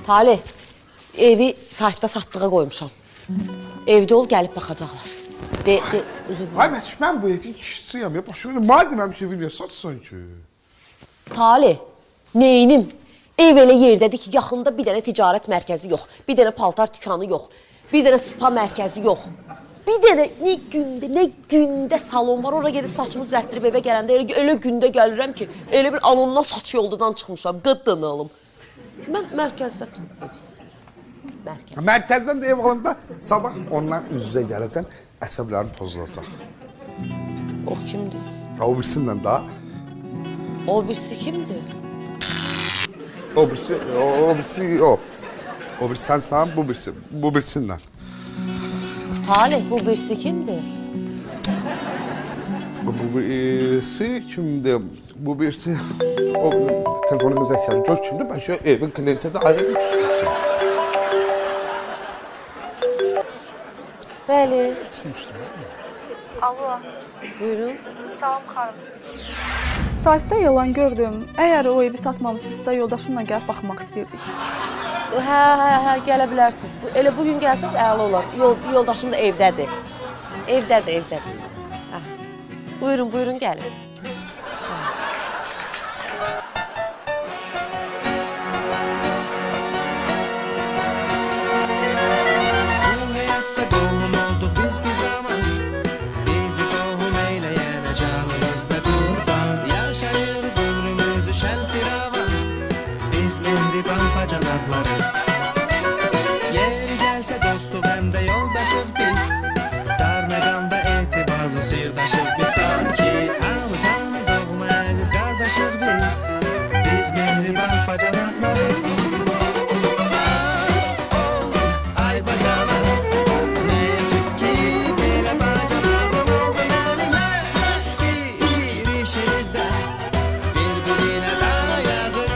Talih, evi saytda satdığa qoymuşam. Evdə ol, gəlib baxacaqlar. Ay, mən bu evin kişisiyəm ya. Başa görə, madəm mən evi niyə satsan ki? Talih, neynim? Ev elə yerdədir ki, yaxında bir dənə ticarət mərkəzi yox, bir dənə paltar dükanı yox, bir dənə spa mərkəzi yox. Bir dənə nə gündə salon var, oraya gedib saçımı düzəltdirib evə gələndə elə gündə gəlirəm ki, elə bir anondan saç yoldadan çıxmışam, qıddınalım. Mən mərkəzdə ev istəyirəm. Mərkəzdən də ev alanda sabah ondan üz-üzə gələcəm, əsəblərini pozulacaq. O kimdir? O birisindən daha. O birisi kimdir? O birisi sənsən, bu birisindən. Talih, bu birisi kimdir? Bu birisi kimdir? Bu birisi... O telefonumu zəkəri gör kimdir? Ben şu evin klientində ayrı düşmüşsün. Bəli. Çıxmışdım, Alo. Buyurun. Salam xanım. Saytda yalan gördüm. Əgər o evi satmamışsınızsa yoldaşımla gəlib baxmaq istəyirdik. Hə, gələ bilərsiniz. Elə bugün gəlsəz əla olar. Yoldaşım da evdədir. Evdədir. Buyurun, gəlin. Yeri gelse dostum hem de yoldaşız biz. Darmedanda etibarlı sırdaşız biz. Sanki ağızdan doğma aziz kardeşiz biz. Biz mehriban bacanakları. Ay bacanak, ne yaşık ki böyle bacanaklar oldu benim her işimizde. Birbirine dayadık.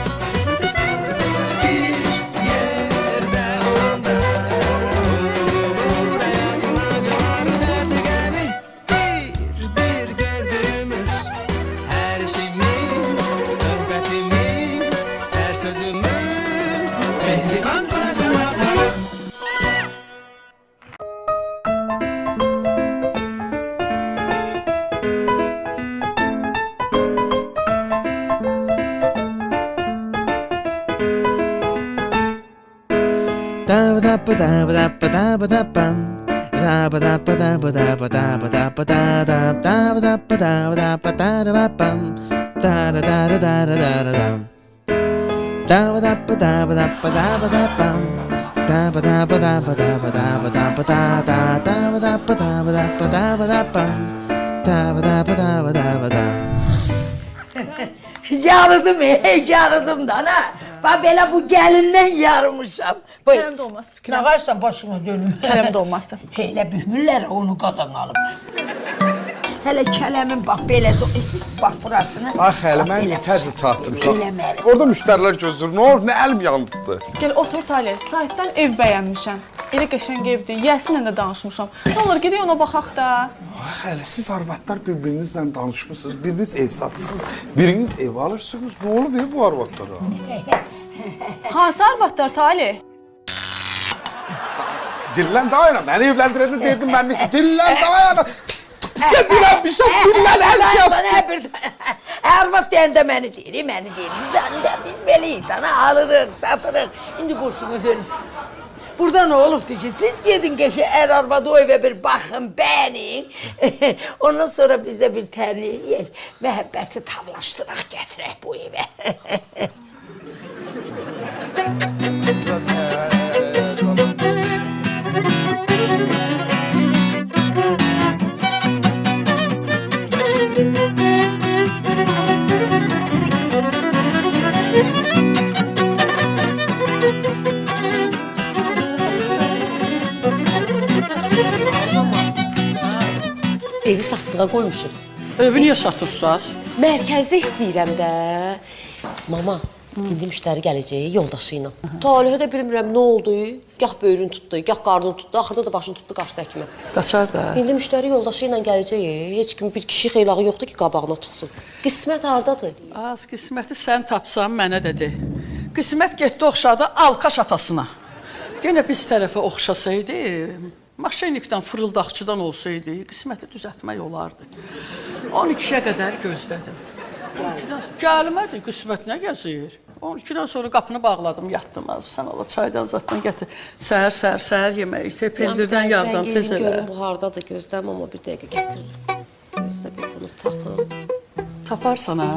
Yarıdım da ana. Ben böyle bu gelinden yarımışam. Kələm də olmaz. Ne varsa başına dönüm. Kələm də olmazsa. Hele bühmürler onu qadan alıb. Hele kələmin bak böyle bak burasını. Ay xəli, mən təcrü çatdım. Eləməli. Orada müştərilər gözlür. Nə olur, nə əlim yandı. Gəl otur Talih, saytdan ev bəyənmişəm. Elə qəşəng evdir, yəsinlə də danışmışam. Nə olur, gedək ona baxaq da. Ay xəli, siz arvadlar bir-birinizlə danışmışsınız, biriniz ev satırsınız, biriniz ev alırsınız. Nə olur bu arvadlara? Hansı arvadlar Talih? Dillən daha yana, məni evləndirəndə deyirdim mən dillən daha yana. Dilən bir şey, dillən hər şey açdı. Arvad deyəndə məni deyir. Biz beləyik, alırıq, satırıq. İndi boşuna dönün. Burada ne olubdu ki, siz gedin geçe arvadı o eve bir baxın, beğenin. Ondan sonra bize bir terliyək, məhəbbəti tavlaşdıraq, gətirək bu eve. Evi satdığa qoymuşum. Evi niyə satırsınız? Mərkəzdə istəyirəm də. Mama, indi müştəri gələcək yoldaşı ilə. Talihə də bilmirəm nə oldu. Gah böyrünü tutdu, gah qarnını tutdu, axırda da başını tutdu, qaçdı həkimə. Qaçar da. İndi müştəri yoldaşı ilə gələcək. Heç kim bir kişi xeylağı yoxdur ki, qabağına çıxsın. Qismət hardadır? Az qisməti sən tapsan mənə də de. Qismət getdi oxşadı Alkaş atasına. Yenə biz tərəfə oxşasaydı, maşinlikdən, fırıldaqçıdan olsaydı, qisməti düzəltmək olardı. 12-yə qədər gözlədim. 12-dən gəlmədi, qismət nə gəzir? 12-dən sonra qapını bağladım, yatdım az. Sən Allah çaydan uzatdan gətir. Səhər yemək, pendirdən yardan tez elə. Görüm bu hardadır, gözləm, amma bir dəqiqə gətiririm. Gözlə bir bunu tapım. Taparsan ha.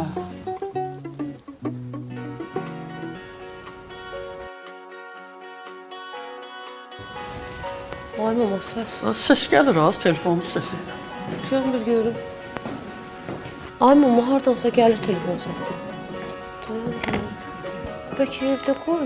Ay mama səs. Səs gəlir az, telefonun səsi. Görmür görüm. Ay mama hardansa gəlir telefon səsi. Dayan görüm. Bəlkə evdə qoy.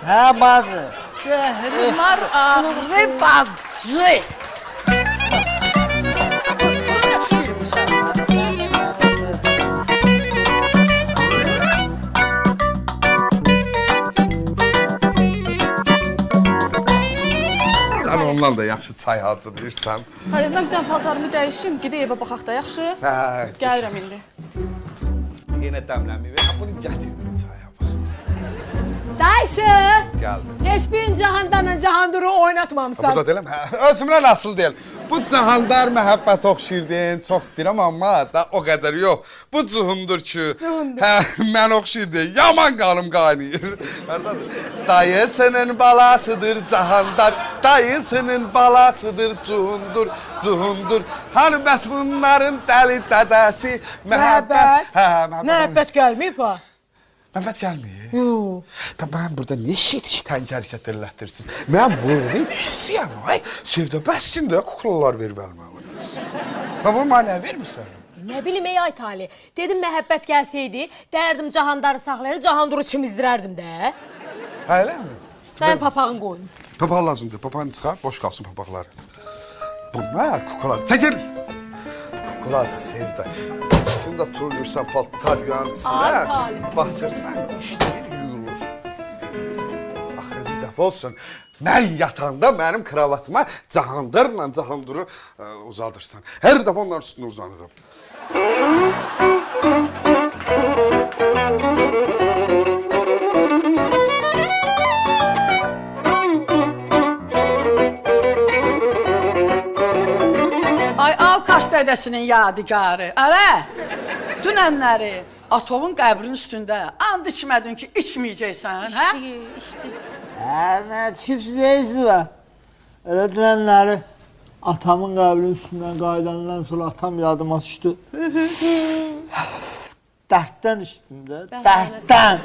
Hə bacı. Zəhrimar ağrı bacı. Sən ondan da yaxşı çay hazırlayırsan. Hələ mən bir dənə paltarımı dəyişim, gedək evə baxaq da, yaxşı? Hə, Gəlirəm indi. yenə dəmləmir. Bunu gətirdim çaya bax. Dayısı, Gəldi. heç bir Cahandanla Cahanduru oynatmamısan. Burada deyiləm, özümdən asıl deyil. Bu Cahandar məhəbbət oxşirdin, çox istəyirəm, amma da o qədər yox. Bu Cuhundur ki, mən oxşirdin, yaman qanım qaynayır. Dayısının balasıdır Cahandar, dayısının balasıdır Cuhundur, Cuhundur. Hani bəs bunların dəli dədəsi məhəbbət... Hə, Məhəbbət gəlməyib ha? Məhəbbət gəlməyir. Da mən burada ne şit-şitən hərəkət elətdirsiniz? Mən bu evin işçisiyəm, ay. Sevdə bəssin də kuklalar ver vermə. Və bunu mənə vermirsən? Nə bilim ey ay tali. Dedim məhəbbət gəlsəydi, dərdim Cahandarı saxlayır, Cahanduru çimizdirərdim də. Hə, eləmi? Sən papağın qoyun. Papaq lazımdır, papağını çıxar, boş qalsın papaqları. Bunlar kuklalar, çəkil! Kuklalar da Sevdə. İkisini də turluyursan paltar yansına, basırsan, işləyir, yuyulur. Axırınız dəfə olsun, mən yatanda mənim kravatıma Cahandarla Cahanduru uzadırsan. Hər dəfə onların üstünə uzanırım. Ay Alkaş dədəsinin yadigarı. Ələ, dünənləri Atovun qəbrinin üstündə and içmədin ki, içməyəcəksən, hə? İşdi. Hə, nə çiftcəyizli var. Elə dünənləri atamın qəbrinin üstündən qaydandan sonra atam yadıma düşdü. Dərddən içdim də, dərddən.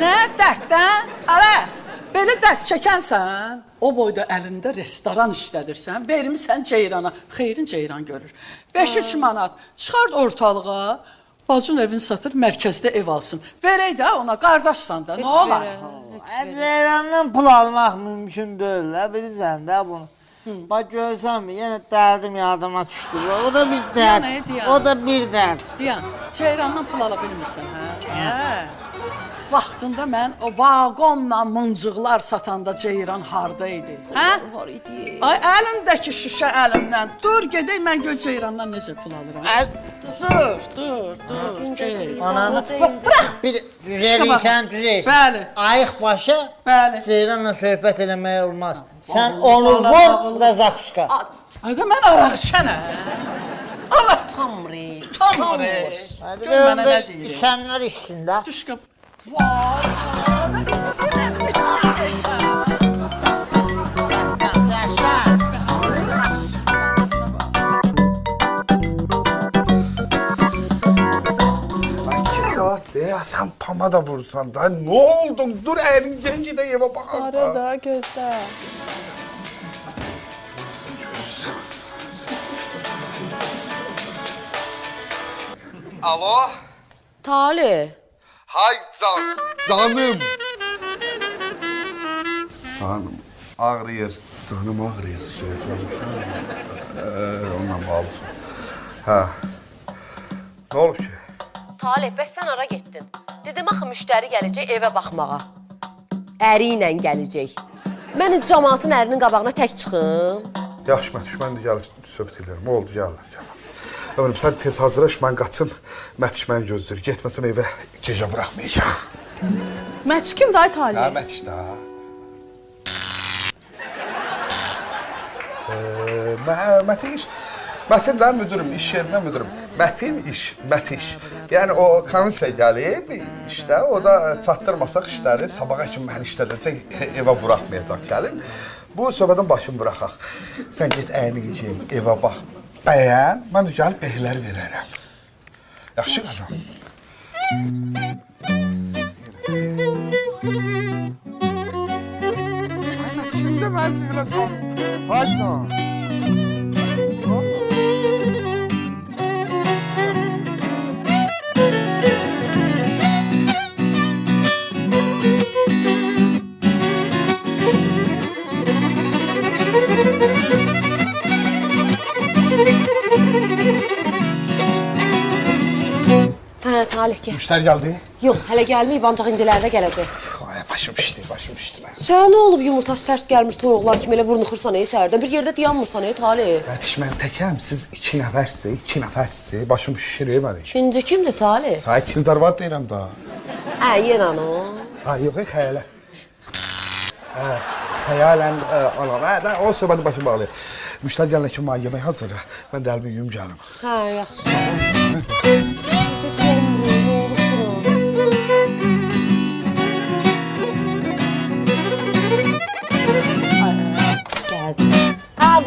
Nə dərddən? Ələ, belə dərd çəkənsən, o boyda əlində restoran işlədirsən, vermirsən Ceyrana, xeyrin Ceyran görür. 5-3 manat, çıxart ortalığa, bacın evini satır, mərkəzdə ev alsın. Verək də ona, qardaşsan da, nə olar? Ceyrandan pul almaq mümkün deyil, bilirsən də bunu. Bax görsənmi, yenə dərdim yadıma düşdü. O da bir dərd, o da bir dərd. Deyən, Ceyrandan pul ala bilmirsən, hə? Vaxtında mən o vaqonla mıncıqlar satanda Ceyran haradaydı? Hə? Var idi. Ay, əlindəki şüşə əlimdən. Dur, gedək, mən gör Ceyrandan necə pul alıram. Dur. Anam, bir düz eləysən, düz eləysən. Bəli. Ayıq başa, Bəli. Ceyranla söhbət eləmək olmaz. Sən onu vur, da zakuska. Ay da mən araq içənə. Allah! Tamri. Gör mənə nə deyir. İçənlər içsin də. Düş qap. Vay! Saat ya sen pama da vursan da ne oldun? Dur elin genci de eve bakalım. Arada, gözlə. Alo? Tali. Hay canım. Canım ağrıyor. Canım ağrıyor. Söyleyeyim. Onunla bağlısın. Ha. Ne oldu ki? Tali, bəs sən ara getdin? Dedim axı müştəri gələcək evə baxmağa. Əri ilə gələcək. Mən indi cəmaatın ərinin qabağına tək çıxım. Yaxşı, Mətüş, mən də gəlib söhbət edirəm. Oldu, gəlirəm. Ömrüm, sən tez hazırlaş, mən qaçım. Mətüş məni gözləyir. Getməsəm evə gecə buraxmayacaq. Mətiş kimdir ay Tali? Ha, Mətüş də. Mətin də müdürüm, iş yerindən müdürüm. Mətiş. Yəni o komissiya gəlib işdə, o da çatdırmasaq işləri sabaha kimi məni işlədəcək, evə buraxmayacaq gəlib. Bu söhbətin başını buraxaq. Sən get əyni geyim, evə bax, bəyən, mən də gəlib beyləri verərəm. Yaxşı qazan. Ay, Mətişimizə mərzi biləsən. Haycan. Hə, Talih gəl. Müştər gəldi. Yox, hələ gəlməyib, ancaq indilərdə gələcək. Ay, başım işdi mən. Sən nə olub yumurtası tərs gəlmiş toyuqlar kimi elə vurnuxursan səhərdən? Bir yerdə dayanmırsan Talih. Mətiş, mən təkəm, siz iki nəfərsiz, başım şişirir məni. İkinci kimdir Talih? Ha, ikinci arvad deyirəm da. Yenə o. Ha, yox, xəyalə. Xəyalən anam, o söhbəti başım bağlayır. Müştər gələn ki, mənə yemək hazırla, mən də əlimi yuyum gəlim. Hə, yaxşı.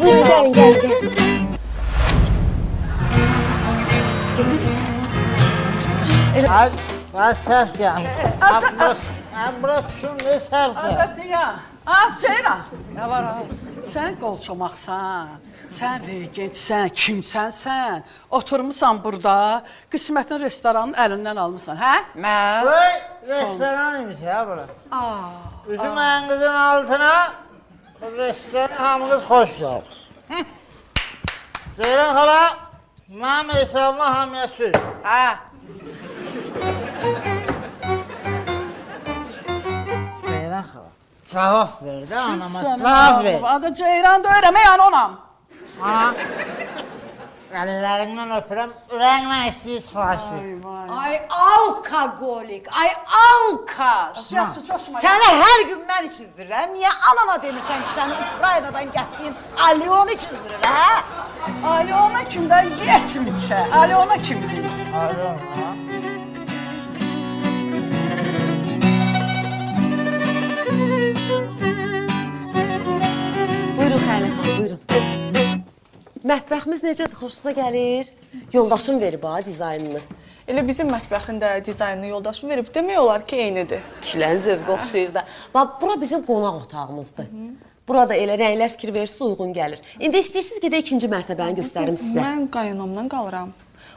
Buyurun, gəlin. Geçin. Ben səhv gəlmişim. Əmrətşun ne səhv gəlmişim? Əlbəttə ya. Ceyran. Nə var az? Sən qolçomaqsan, sən regentsən, kimsənsən. Oturmusan burada, qismətin restoranın əlindən almışsan, hə? Mən? Restoran imiş ya bura. Üzüm ən qızın altına, restoran hamınız xoş gəlir. Ceyran xala, mənim hesabıma hamıya sür. Hə. Ceyran xala, cavab ver də anama, cavab ver. Adı Ceyran da öyrəmə yan onam. Ana, əllərindən öpürəm, ürəyinlə istəyir sifariş ver. Ay alkogolik, ay alkar. Yaxşı, coşma. Səni hər gün mən içizdirirəm. Niyə anana demirsən ki, səni Ukraynadan gətirdiyim Alyonu içizdirir, hə? Alyona kimdə? Yetmişə. Alyona kimdir? Alıyorum ha. Buyurun Xəyli xan, buyurun. Mətbəximiz necədir, xoşunuza gəlir? Yoldaşım verib ha dizaynını. Elə bizim mətbəxin də dizaynını yoldaşım verib, demək olar ki, eynidir. Kişilərin zövqü oxşayır da. Bax, bura bizim qonaq otağımızdır. Burada elə rənglər fikir verirsiniz, uyğun gəlir. İndi istəyirsiniz ki, ikinci mərtəbəni göstərim sizə. Mən qaynanamdan qalıram.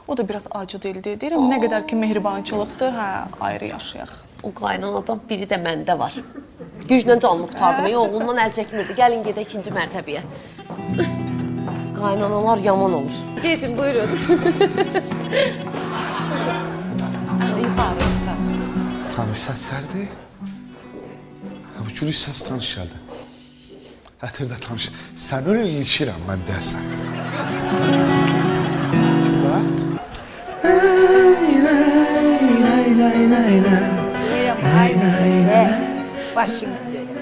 O da biraz acı dildir. Deyirəm, nə qədər ki, mehribançılıqdır, hə, ayrı yaşayaq. O qaynanadan biri də məndə var. Güclə canımı qutardım, oğlundan əl çəkmirdi. Gəlin gedə ikinci mərtəbəyə. Qaynanalar yaman olur. Geçin, buyurun. Yuxarı. Tanış səslərdir. Bu gülüş səs tanış gəldi. Hətirdə tanış. Sən öyle ilişirəm mən dərsən. Başım dönüm.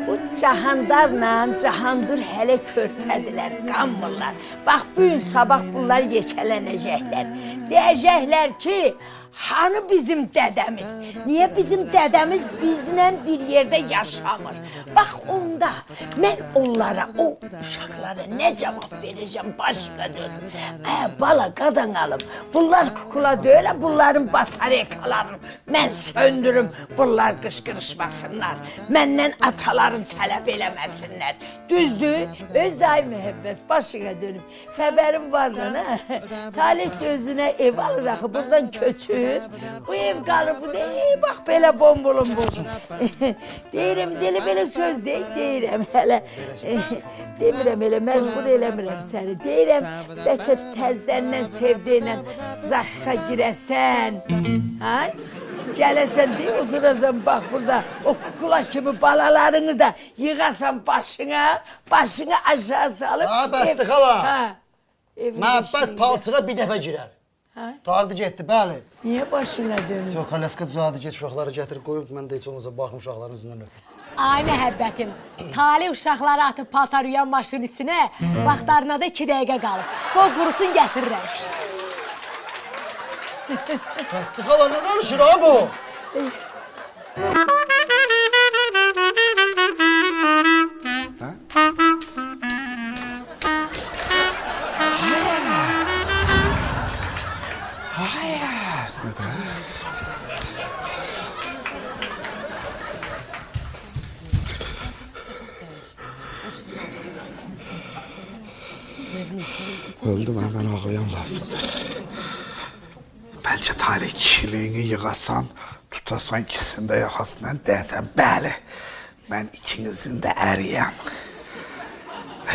Bu Cahandarla Cahandur hələ körpədilər, qanmırlar. Bax, bu gün sabah bunlar yekələnəcəklər. Deyəcəklər ki, hanı bizim dədəmiz? Niyə bizim dədəmiz bizlə bir yerdə yaşamır? Bax, onda mən onlara, o uşaqlara nə cavab verəcəm başqa dönüm. Bala, qadan alım, bunlar kukula deyil, bunların batareykalarını mən söndürüm, bunlar qışqırışmasınlar. Məndən ataların tələb eləməsinlər. Düzdür? Öz daim mühəbbət, başına dönüm. Xəbərim var da, nə? Talih gözünə ev alır axı, buradan köçür. Bu ev qalır, bu deyil, bax belə bombolum bulsun. Deyirəm, deli belə söz deyil, deyirəm hələ. Demirəm elə, məcbur eləmirəm səni. Deyirəm, bəlkə təzdəndən, sevdiylə zaksa girəsən. Gələsən deyə oturasan bax burada o kukula kimi balalarını da yığasan başını aşağı salıb. Ha, bəsdir xala. Ha. evin Məhəbbət eşiyində. palçığa bir dəfə girər. Ha? Dardı getdi, bəli. Niyə başına dönür? Yox, Alaska düzadı get, uşaqları gətirib qoyub, mən də heç olmasa baxım uşaqların üzündən öpüm. Ay məhəbbətim, Talih uşaqları atıb paltar yuyan maşının içinə, vaxtlarına da 2 dəqiqə qalıb. Qoy qurusun gətirirəm. Bəsdir xala, nə danışır ha bu? Öldüm hemen ağlayan lazımdır. Belki Talih kişiliğini yığasan, tutasan ikisini de yakasından dersen, bəli, ben ikinizin de əriyəm.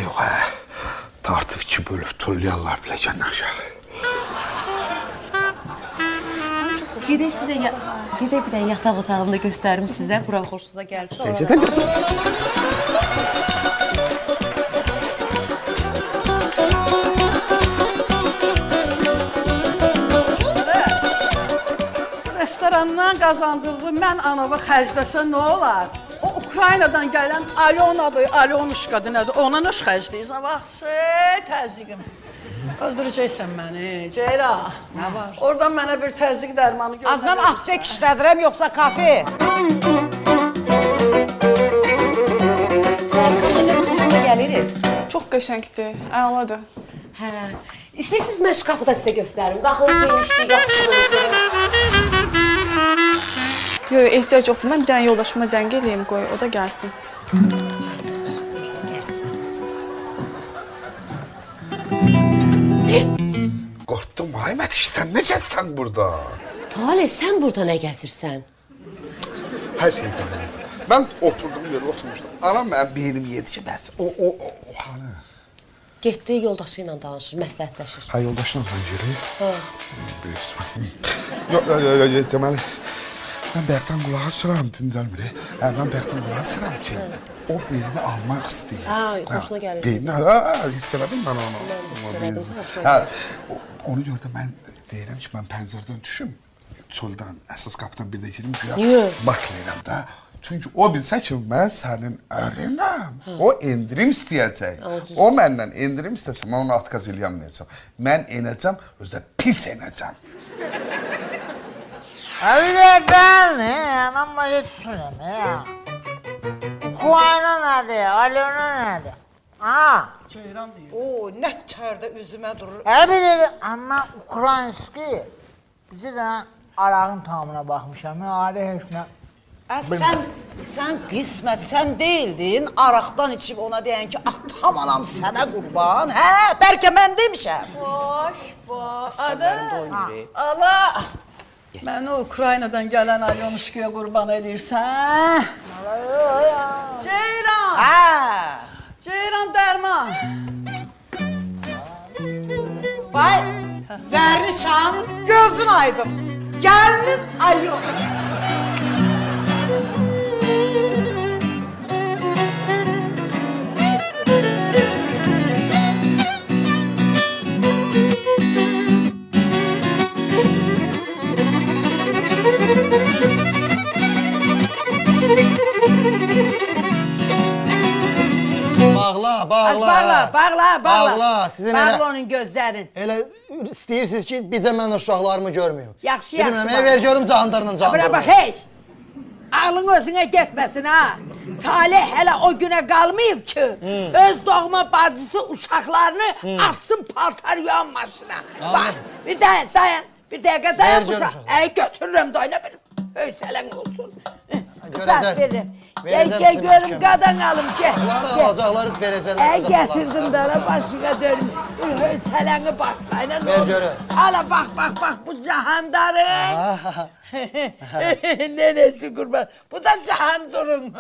Yox, tartıb 2 bölüb tullayarlar biləcən aşağı. Gedək sizə gedək bir dənə yataq otağında göstərim sizə. Bura xoşunuza gəlsə. Gecədən Restorandan qazandığı mən anava xərcləsə nə olar? O Ukraynadan gələn Alyonadır, Alyonuşkadır nədir? Ona nə xərcləyirsən? Vaxtı təzyiqim. Öldürəcəksən məni, Ceyra. Nə var? Oradan mənə bir təzyiq dərmanı göndər. Az mən aptek işlədirəm, yoxsa kafe? Necə xoşunuza gəlir ev? Çox qəşəngdir, əladır. Hə. İstəyirsiniz mən şkafı da sizə göstərim. Baxın genişlik, yaxşılıq. Yox, ehtiyac yoxdur. Mən bir dənə yoldaşıma zəng edeyim, qoy, o da gəlsin. Qorxdum, ay Mətiş, sən nə gəzsən burada? Talih, sən burada nə gəzirsən? Hər şey zahirəsin. Mən oturdum, yerə oturmuşdum. Anam mənim beynim yedi ki, bəs. O hanı? Getdi yoldaşı ilə danışır, məsləhətləşir. Ha, yoldaşla zəng gəlir? Ha. Yox, deməli, mən bəyəkdən qulağı sıram, dincəlmir. Mən bəyəkdən qulağı sıram ki, o beyni almaq istəyir. Ha, xoşuna gəlir. Beyni, hiss elədim mən onu. Mən də hiss elədim, xoşuna Hə, gəlir. onu gördüm, mən deyirəm ki, mən pəncərdən düşüm, çöldən, əsas qapıdan bir də girim, güya baklayıram da. Çünki o bilsə ki, mən sənin ərinəm. O endirim istəyəcək. O məndən endirim istəsə, mən onu atqaz eləyəm. Mən enəcəm, özdə pis enəcəm. Əvliyədən nə? Mən başa düşürəm, ya. Ukrayna nədir? Alyona nədir? Ha? Ceyran deyir. Oo, nə tərdə üzümə durur. Bilirəm, amma Ukraynski bizi də arağın tamına baxmışam. Ali heç nə. Sən qismət, sən deyildin, araqdan içib ona deyən ki, atam anam sənə qurban, hə, bəlkə mən demişəm. Boş. Sən mənim doymuri. Allah! Məni Ukraynadan gələn Alyonuşkaya qurban edirsən. Ceyran! Hə, Ceyran dərman! vay, zərrişan, gözün aydın, gəlinim Alyon. Bağla. Bağla. Sizin Bağla onun gözlərin. elə istəyirsiniz ki, bircə mən uşaqlarımı görməyim. Yaxşı. Bilmirəm, ver görüm candarla candarla. Bura bax, hey! Ağlın özünə getməsin, ha! Talih hələ o günə qalmayıb ki, öz doğma bacısı uşaqlarını atsın paltar yuyan maşına. Bax, bir dayan, bir dəqiqə dayan. Götürürəm dayına bir hövsələn olsun. Görəcəksin. Gəl görüm, qadan alım, gəl. Onları alacaqları verəcəklər. Gətirdim dara başına dönüm. Bir hövsələni bastayla Ver görüm. Hala bax, bu Cahandarın. Nenesi qurban. Bu da Cahandur'un.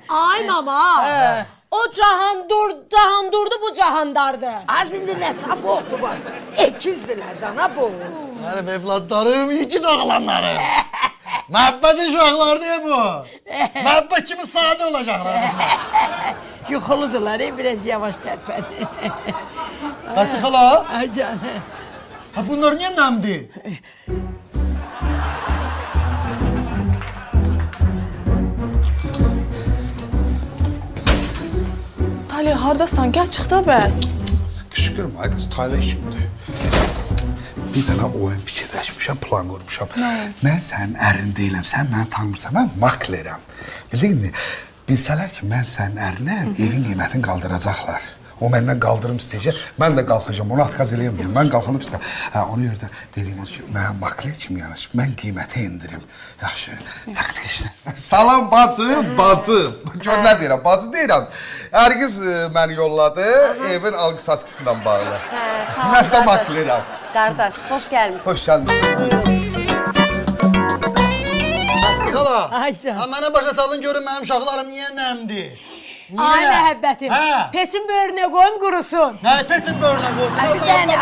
Ay mama, o Cahandur'du, bu Cahandar'dı. Az indi nə tapı otu var. İkizdiler dana bu. Benim evlatlarım, iki doğulanlarım. Məhəbbətin uşaqları deyə bu. Məhəbbət kimi sadə olacaqlar bunlar. Yuxuludular, biraz yavaş tərpən. Bəs xala? Ay canım. Ha bunlar niyə nəmdir? Talih, hardasan? Gəl çıx da bəs. Qışqırma, qız talih kimdir? Bir dənə oyun fikirləşmişəm, plan qurmuşam. Mən sənin ərin deyiləm, sən məni tanımırsan, mən maklerəm. Bildin mi? Bilsələr ki, mən sənin ərinəm, evin qiymətini qaldıracaqlar. O məndən qaldırım istəyəcək, mən də qalxacam, onu atkaz eləyəm. Mən qalxanıb istəyəm. Ona görə də dediyim o ki, mən makler kimi yanaş, mən qiyməti indirim. Yaxşı, taktik işlə. Salam bacım, bacım. Gör nə deyirəm, bacı deyirəm. Ərqiz məni yolladı, evin alqı-satkısından bağlı. Sağ ol, Mən də maklerəm. Qardaş, xoş gəlmişsin. Hoş gəlmişsin. Xala, Ay canım. ha mənə başa salın görün mənim uşaqlarım niyə nəmdir? Ay məhəbbətim, Hə. peçin böyrünə qoyum qurusun. Nə peçin böyrünə qoysun? Bir dənə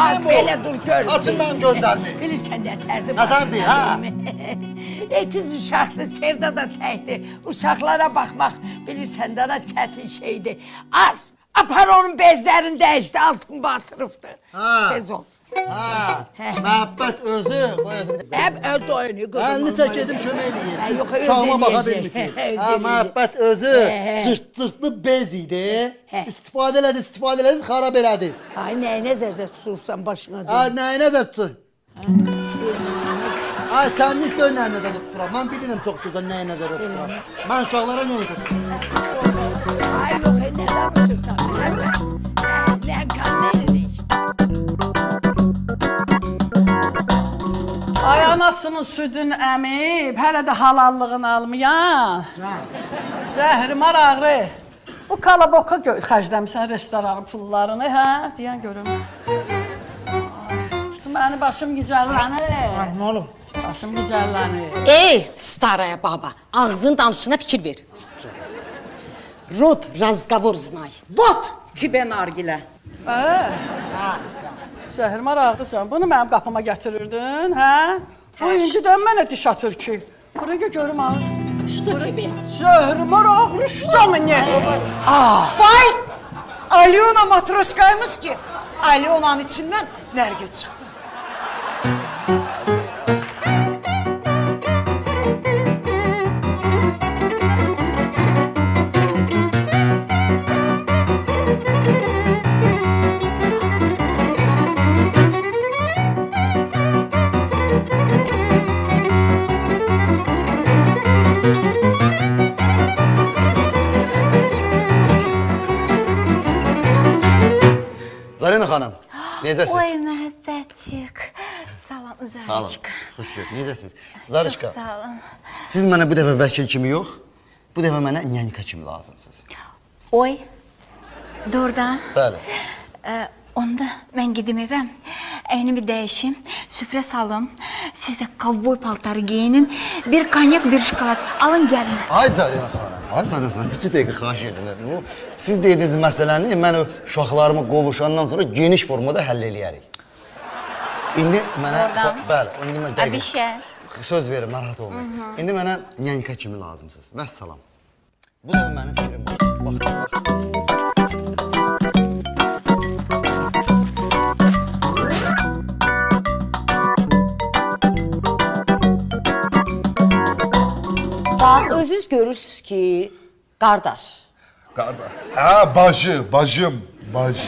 az belə dur gör. Açın mənim gözlərimi. Bilirsən nətərdir? Nətərdir, hə? İkiz uşaqdır, sevda da təkdir. Uşaqlara baxmaq bilirsən dana çətin şeydir. Az, apar onun bezlərini dəyişdi, altın batırıbdır. Ha. Tez ol. Ha, məhəbbət özü, qoy özü. Hep öz oyunu qızım. Əlini çək edim kömək eləyim. Ha, Siz yox, öz uşağıma baxa eləyəcək. bilmirsiniz. Öz Ha, eləyəcək. məhəbbət özü Hə. cırt-cırtlı bez idi. Hə. İstifadə elədiniz, xarab elədiniz. Ay nəyi nəzərdə tutursan başına Ha, deyil. nəyi nəzər tutun? Ay, sənlik dön nəyi nəzərdə tuturam. Mən bilirəm çox gözəl nəyi nəzərdə tuturam. Mən uşaqlara nəyi tuturam? Ay yox, nə danışırsan məhəbbət? Nə qan nə edirik? Ay anasının südün əmib, hələ də halallığını almayan. Zəhrimar ağrı. Bu kalaboka xərcləmişsən restoranın pullarını, hə? Deyən görüm. Mənim başım gicəllənir. Nə olub? Başım gicəllənir. Ey staraya baba, ağzın danışına fikir ver. Rod razgovor знай. Вот тебе nargilə. Zəhrimar ağrıcan, bunu mənim qapıma gətirirdin, hə? O indi də mənə diş atır ki. Buraya görüm ağız. Что тебе? Zəhrimar ağrı şuda mı ne? Vay! Alyona matroskaymış ki. Alyona'nın içindən Nərgiz çıxdı. Zarina xanım, necəsiz? Oy məhəbbətik. Salam Zarışka. Sağ olun, xoş gördük. Necəsiz? Zarışka, Çox sağ olun. siz mənə bu dəfə vəkil kimi yox, bu dəfə mənə nyanka kimi lazımsınız. Oy, doğrudan. Bəli. Onda mən gedim evə, əynimi dəyişim, süfrə salım, siz də kovboy paltarı geyinin, bir konyak, bir şokolad alın gəlin. Ay Zarina xanım, ay Zarina xanım, bir dəqiqə xahiş edirəm. Siz dediyiniz məsələni mən o uşaqlarımı qovuşandan sonra geniş formada həll eləyərik. İndi mənə, Oradan. bəli, indi mən dəqiq. Abişər. Söz verin, narahat olmayın. İndi mənə nyanka kimi lazımsınız. Vəssalam. Bu da mənim fikrim. Bax, bax. Bax, özünüz görürsünüz ki, qardaş, Qardaş. Hə, bacı, bacım, bacı.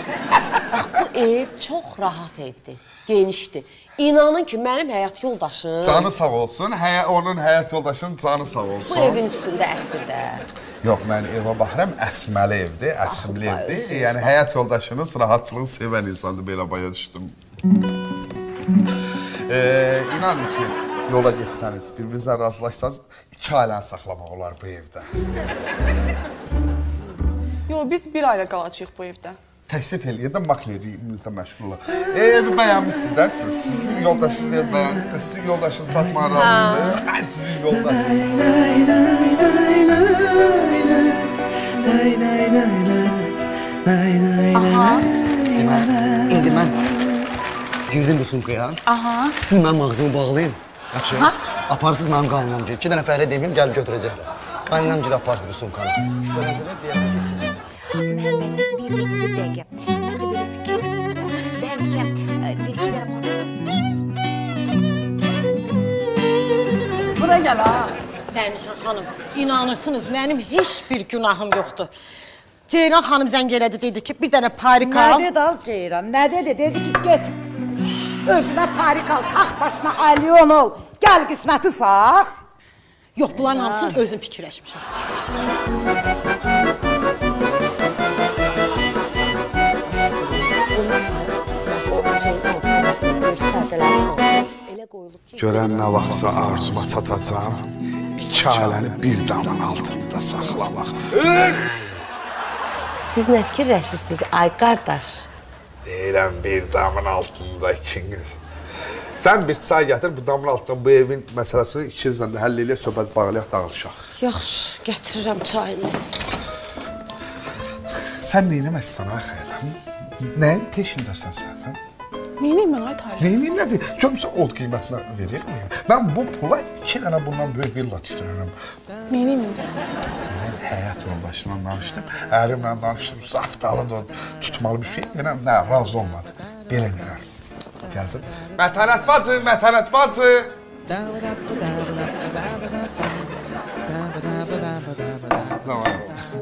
bax bu ev çox rahat evdir, genişdir. İnanın ki, mənim həyat yoldaşım Canı sağ olsun, onun həyat yoldaşının canı sağ bu olsun. evin üstündə əsirdə. Yox, mən evə baxıram, əsməli evdir, əsimli evdir. Yəni, həyat yoldaşınız rahatçılığı sevən insandır, belə baya düşdüm. İnanın ki, yola geçsəniz, bir-birinizlə razılaşsanız, 2 ailəni saxlamaq olar bu evdə. Yox, biz bir ailə qalacağıq bu evdə. Təklif eləyirdim, maklerimizlə məşğul olaq. Evi bəyənmişsiniz də, sizin yoldaşınız evi bəyəndir, sizin yoldaşınız satmağa razıdır. Ay, sizin yoldaşınız. İndi mən Girdim bu sumkaya. Aha. Siz mənim ağzımı bağlayın. Yaxşı. Aparırsınız mənim qaynanam gir. 2 dənə fəhlə deməyim, gəlib götürəcəklər. Qaynanam gir aparırsınız bu sumkanı. Şübhələnsə də deyəndə girsin. Məhəmmədcik, bir dəqiqə. Mən də belə fikir bəlkə bir-iki dənə Bura gəl ha. Zərnişan xanım, inanırsınız mənim heç bir günahım yoxdur. Ceyran xanım zəng elədi, dedi ki, bir dənə parik al. Nə dedi az Ceyran? Nə dedi? Dedi ki, get. Özünə parik al, tax başına alyon ol. Gəl qisməti sağ. Yox, bunların hamısını özüm fikirləşmişəm. Görən nə vaxtsa arzuma çatacam, 2 ailəni bir damın altında saxlamaq. Siz nə fikirləşirsiniz ay qardaş? Deyirəm bir damın altında ikiniz. Sən bir çay gətir, bu damın altında bu evin məsələsini ikinizlə də həll eləyək, söhbət bağlayaq, dağılışaq. Yaxşı, gətirirəm çayını. Sən neynəməzsən ay xəyələm? Nəyin peşindəsən sən, hə? Neyniyim mən ay Talib? Neyniyim nədir? Görmüsən od qiymətinə verir miyim? Mən bu pula 2 dənə bundan böyük villa tikdirərəm. Neyniyim indi? Mən həyat yoldaşımla danışdım, ərimlə danışdım, saftalı da tutmalı bir şey. Deyirəm, nə, razı olmadı. Belə deyirəm. Gəlsin. Mətanət bacı, Mətanət bacı.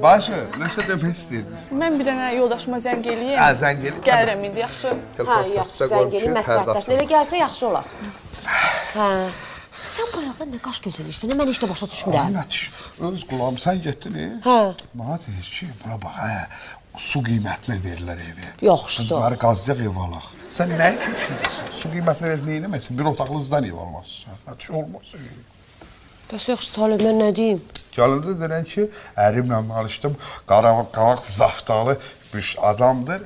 Başı, nəsə demək istəyirdiniz? Mən bir dənə yoldaşıma zəng eləyim. Hə, zəng eləyim. Gəlirəm indi, yaxşı. Hə, yaxşı, zəng eləyim, məsləhətləşin. Elə gəlsə yaxşı olar. Hə. Sən bayaqdan nə qaş gözəlləşdin, mən heç də başa düşmürəm. Nətiş, öz qulağım, sən getdin, Hə. Mənə deyir ki, buna bax, hə, su qiymətinə verirlər evi. Yaxşı. Qızları qazıyaq ev alaq. Sən nəyin peşindəsən? Su qiymətinə verib neynəməsin? Bir otaqlı zdan ev almazsın. Nətiş olmaz. Bəs yaxşı, Talib, mən nə deyim? Gəlində deyirən ki, ərimlə danışdım, qavaq zaftalı bir adamdır.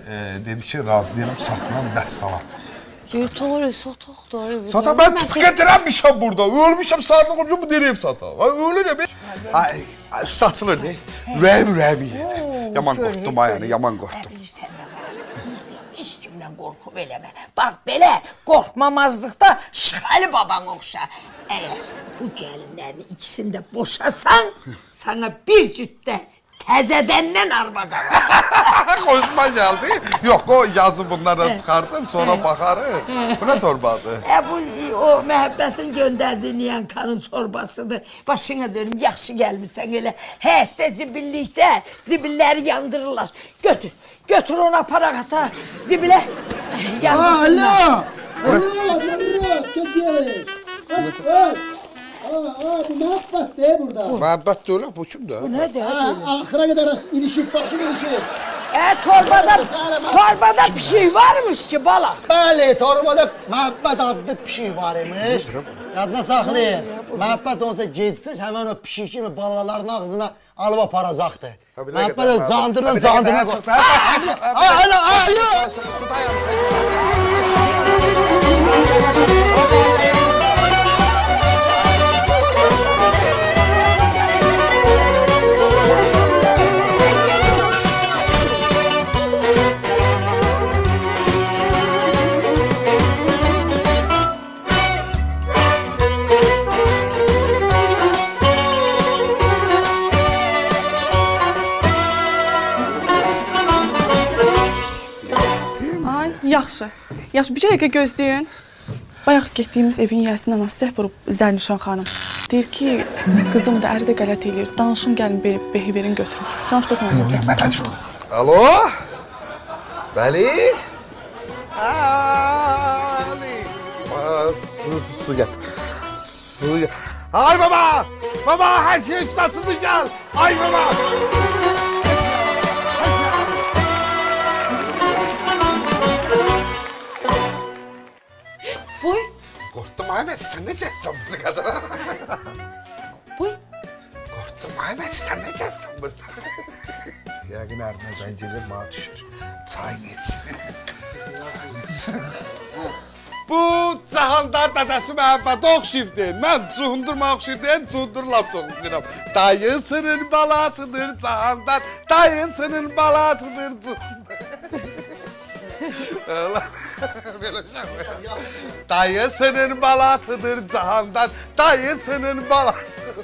Dedi ki, razı deyirəm, satmam, vəssalam. Talib, sataq da evi. Sata, mən tutq edirəmişəm burada. Ölmüşəm, sardıq ucu bu deyir ev sataq. Ölürəm. Üstü açılır, ürəyim yedi. Yaman qorxdum, ayəni, yaman qorxdum. Bilirsən nə var? Heç kimdən qorxub eləmə. Bax, belə qorxmamazlıqda Şıxəli baban oxşa. Əgər bu gəlinlərin ikisini də boşasan, sana bir cütdə təzədəndən arvada var. Xoşuma gəldi. Yox, o yazı bunlardan çıxardım, sonra baxarıq. Bu nə torbadır? Bu o məhəbbətin göndərdiyi Niyankanın torbasıdır. Başına dönüm, yaxşı gəlmirsən elə. Həyətdə zibillikdə zibilləri yandırırlar. Götür, götür onu aparaq ata. Zibilə yandırsınlar. Bu məhəbbət deyil burada. Məhəbbət deyil, bu kimdir? Bu nədir? Axıra qədər ilişib, başım ilişib. Torbada pişik varmış ki, bala. Bəli, torbada məhəbbət adlı pişik var imiş. Yadına saxlayın. Məhəbbət olsa gecsiz, həmən o pişik kimi balaların ağzına alıb aparacaqdır. Məhəbbət öz candırına qoy. Yaxşı. Yaxşı, bir dəqiqə gözləyin. Bayaq getdiyimiz evin yiyəsinin anası zəh vurub Zərnişan xanım. Deyir ki, qızım da əri də qələt eləyir. Danışın, gəlin, behi verin, götürün. Danış da sonra. Alo? Bəli? Su gətir. Su gətir. Ay baba! Baba, hər şey üstəsində gəl! Ay baba! Boy. Qorxdum Ahmet, sən necəsən bu qədər? Boy. Qorxdum Ahmet, sən necəsən bu? Yəqin ərinə zəng gedir, mənə düşür. Çayını içsin. Bu Cahandar dədəsi məhəbbətə oxşayıbdır. Mən cuhundurma oxşayıb, cuhundurlap çoxunduram. Dayısının balasıdır Cahandar, dayısının balasıdır Cuhundar. Belə şey. Dayısının balasıdır cahandan, dayısının balası.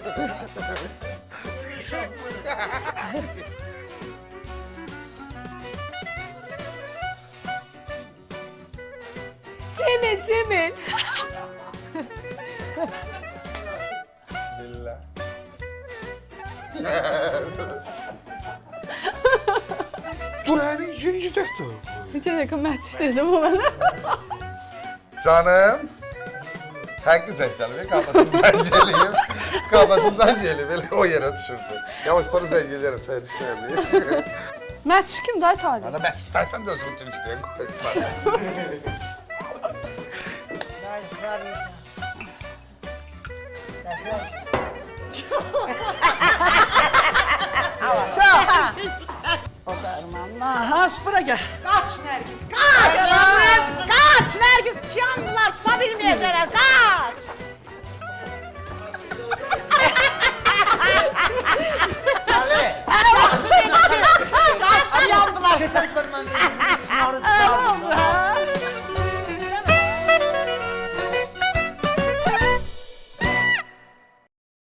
Cemil. Billah. Dur, hani ikinci dəfə. Necə dəqiqə mətiş dedim o mənə. Canım. Hakkı zəng gəlib, qardaşım zəng gəlib. Qardaşım zəng gəlib, elə o yerə düşürdü. Yavaş sonra zəng gəlirəm, səyir işləyəm. Mətiş kim day Talih? Bana mətik istəysən də özünü türkləyə qoy. Nahas bura gel. Kaç Nergis, kaç! Kaç Nergis, piyangolar tutabilmeyecekler, kaç! Yaxşı dedim ki, kaç piyangolar.